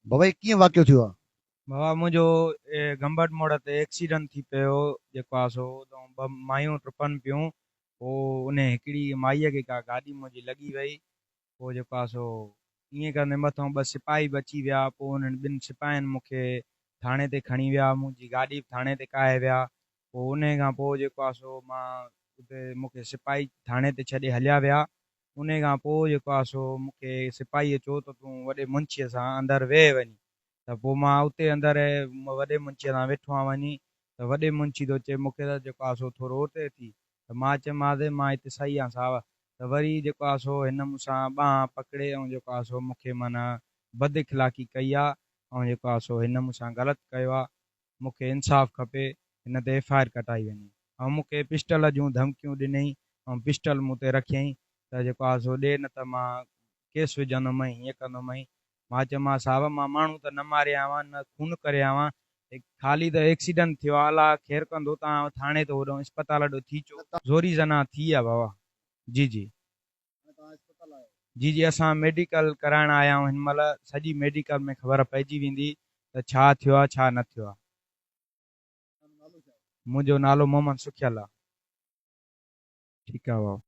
बाबा कीअं वाक़ियो थियो आहे? बाबा मुंहिंजो गंबट मोड़ ते एक्सीडेंट थी पियो जेको आहे सो तो ॿ मायूं टुपनि पियूं। पोइ उन हिकिड़ी माईअ खे का गाॾी मुंहिंजी लॻी वई। पोइ जेको आहे सो ईअं कंदे मथां ॿ सिपाही बची विया। पोइ उन्हनि ॿिनि सिपाहियुनि मूंखे थाणे ते खणी विया, मुंहिंजी गाॾी बि थाणे ते काए विया। पोइ उन खां पोइ जेको आहे सो मां उते मूंखे सिपाही थाणे ते छॾे हलिया विया। उन खां पोइ जेको आहे सो मूंखे सिपाहीअ चयो त तूं वॾे मुंशीअ सां अंदरि वेहि वञी। त पोइ मां उते अंदरि वॾे मुंशीअ सां वेठो आहियां वञी। त वॾे मुंशी थो चए मूंखे त जेको आहे सो थोरो उते थी। त मां चयोमांसि मां हिते सही आहियां साहब। त वरी जेको आहे सो हिन मूंसां ॿांह पकिड़े ऐं जेको आहे सो मूंखे माना बद इख़लाक़ी कई आहे। ऐं जेको आहे सो हिन मूंसां ग़लति कयो आहे। मूंखे इंसाफ़ु खपे, हिन ते एफ आई आर कटाई वञे। ऐं मूंखे पिस्टल जूं धमकियूं ॾिनई ऐं पिस्टल मूं ते रखियईं त जेको आहे सो ॾे न त मां केस विझंदुमि, हीअं कंदुमि। मां चयोमांसि साहब मां माण्हू त न मारिया हुआ, न खून करे हुआ, ख़ाली त एक्सीडेंट थियो आहे। अलाह ख़ैरु कंदो तव्हां थाणे ते होॾो इस्पताल ॾो थी अचो। ज़ोरी ज़ना थी आहे बाबा। जी जी। जी जी, असां मेडिकल कराइण आया आहियूं हिन महिल। सॼी मेडिकल में ख़बर पइजी वेंदी त छा थियो आहे छा न थियो आहे। मुंहिंजो नालो मोहम्मद सुखियल आहे। ठीकु आहे बाबा।